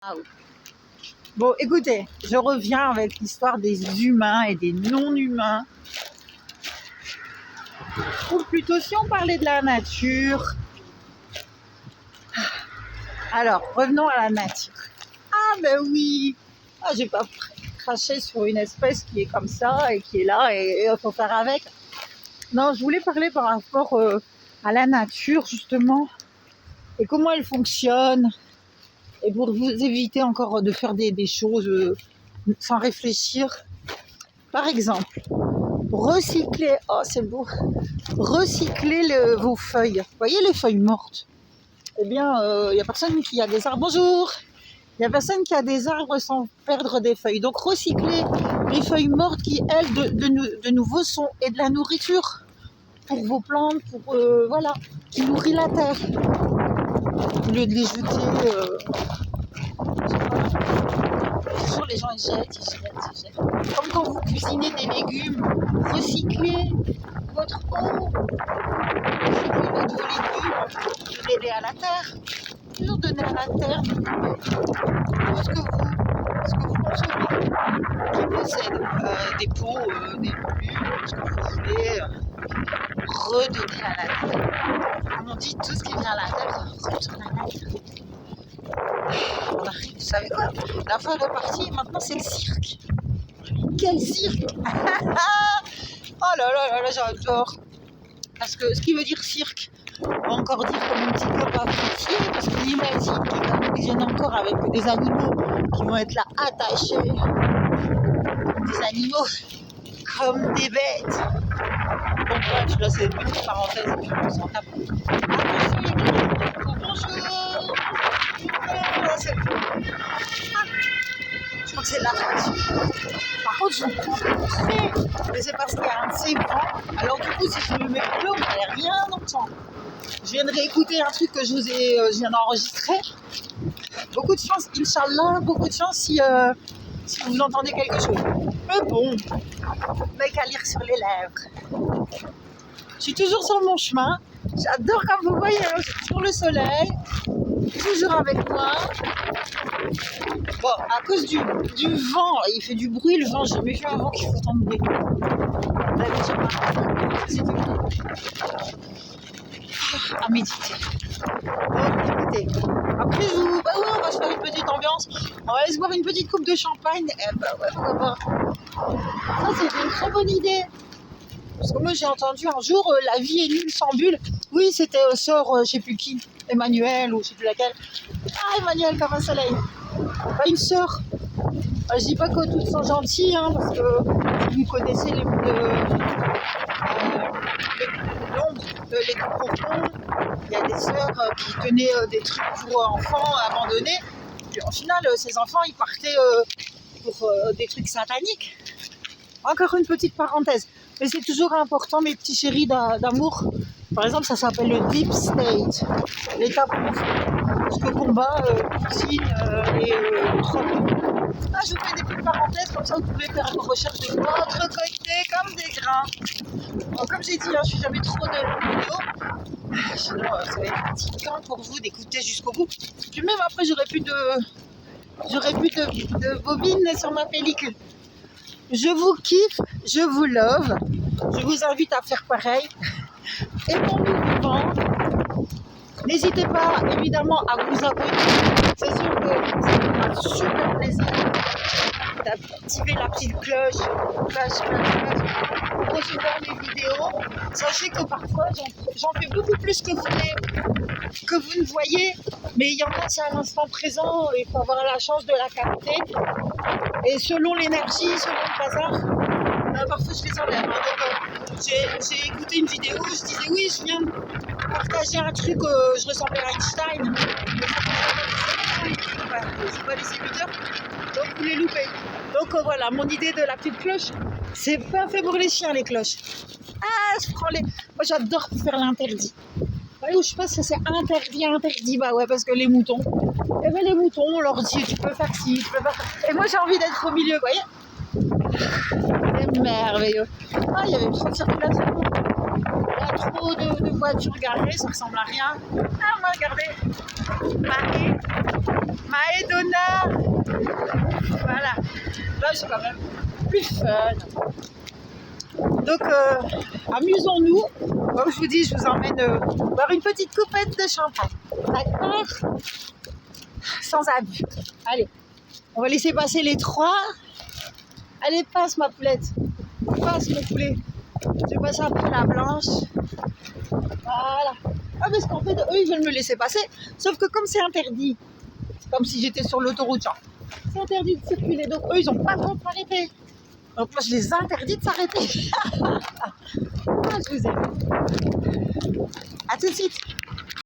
Ah oui. Bon, écoutez, je reviens avec l'histoire des humains et des non-humains. Ou plutôt, si on parlait de la nature. Alors, revenons à la nature. Ah ben oui, j'ai pas craché sur une espèce qui est comme ça et qui est là et il faut faire avec. Non, je voulais parler par rapport à la nature, justement, et comment elle fonctionne. Et pour vous éviter encore de faire des choses sans réfléchir. Par exemple, recycler, oh c'est beau, recycler vos feuilles. Vous voyez les feuilles mortes? Eh bien, il n'y a personne qui a des arbres. Bonjour! Il n'y a personne qui a des arbres sans perdre des feuilles. Donc recycler les feuilles mortes qui, elles, de nouveau, sont et de la nourriture pour vos plantes, pour voilà, qui nourrit la terre. Au lieu de les jeter, toujours les gens ils jettent. Comme quand vous cuisinez des légumes, recyclez votre eau, recyclez vos légumes, donnez-les à la terre. Toujours donner à la terre tout ce que vous consommez, qui possède des pots, des volumes, ce que vous voulez, redonner à la terre. Comme on dit, tout ce qui vient à la terre, retourne à la terre. On arrive, vous savez quoi? La foire est partie et maintenant c'est le cirque. Quel cirque! Oh là là là là, j'adore. Parce que ce qui veut dire cirque, on va encore dire comme un petit peu pas fruitier, parce qu'on imagine qu'ils viennent encore avec des animaux qui vont être là attachés, des animaux comme des bêtes. Donc bref, là c'est une petite parenthèse et puis on s'en tape. Attention les gars, bonjour! Là, c'est le... Je crois que c'est l'attraction. Par contre, je me prends très, mais c'est parce qu'il y a un de ces vents. Alors du coup, si je me mets plus haut, vous n'allez rien entendre. Je viens de réécouter un truc que je viens d'enregistrer. Beaucoup de chance, Inch'Allah, beaucoup de chance si vous entendez quelque chose. Mais bon, mec à lire sur les lèvres. Je suis toujours sur mon chemin. J'adore comme vous voyez, sur le soleil. Toujours avec moi. Bon, à cause du vent, il fait du bruit le vent. J'ai jamais vu un vent qui fait autant de bruit. C'est du à méditer. Bon, écoutez. Après, on va se faire une petite ambiance. On va aller se boire une petite coupe de champagne. Eh ben ouais, pourquoi pas. Ça, c'est une très bonne idée. Parce que moi, j'ai entendu un jour, la vie est nulle sans bulle. Oui, c'était sœur, je sais plus qui, Emmanuel ou je sais plus laquelle. Ah, Emmanuel comme un soleil. Pas une sœur. Je dis pas que toutes sont gentilles, hein, parce que vous connaissez les cocons. Il y a des sœurs qui tenaient des trucs pour enfants abandonnés. Puis au final, ces enfants, ils partaient pour des trucs sataniques. Encore une petite parenthèse. Mais c'est toujours important, mes petits chéris d'amour. Par exemple, ça s'appelle le Deep State, l'état profond. Ce que combat Poutine et Trump. Ah, je vous fais des petites parenthèses, comme ça vous pouvez faire vos recherches de votre côté comme des grains. Bon, comme j'ai dit, je ne suis jamais trop de vidéos. Sinon, ça va être fatigant pour vous d'écouter jusqu'au bout. Puis même après, j'aurais plus de bobines sur ma pellicule. Je vous kiffe, je vous love. Je vous invite à faire pareil. Aimons-nous vivants. N'hésitez pas, évidemment, à vous abonner. C'est sûr que ça me fera super plaisir d'activer la petite cloche pour recevoir mes vidéos. Sachez que parfois, j'en fais beaucoup plus que vous ne voyez. Mais il y en a, c'est à l'instant présent. Il faut avoir la chance de la capter. Et selon l'énergie, selon le bazar, parfois je les enlève. Donc, j'ai écouté une vidéo, je disais oui, je viens de partager un truc, je ressemblais à Einstein. C'est pas les écouteurs, donc vous les loupez. Donc voilà, mon idée de la petite cloche, c'est pas fait pour les chiens les cloches. Ah, je prends les... Moi j'adore faire l'interdit. Ouais, où je pense que c'est interdit, bah ouais, parce que les moutons, et ben les moutons, on leur dit tu peux faire ci, tu peux faire ça. Et moi j'ai envie d'être au milieu, vous voyez. C'est merveilleux. Ah, il y avait une trop de circulation. Il y a trop de voitures garées, ça ressemble à rien. Ah, on va regarder. Paris. Maëdona. Voilà. Là, c'est quand même plus fun. Donc, amusons-nous. Comme je vous dis, je vous emmène boire une petite coupette de champagne. D'accord? Sans abus. Allez, on va laisser passer les trois. Allez, passe ma poulette. Passe mon poulet. Je vais passer après la blanche. Voilà. Ah, parce qu'en fait, eux, ils veulent me laisser passer. Sauf que comme c'est interdit, c'est comme si j'étais sur l'autoroute, genre. C'est interdit de circuler. Donc, eux, ils n'ont pas le droit de s'arrêter. Donc, moi, je les interdis de s'arrêter. Ah, je vous aime. À tout de suite.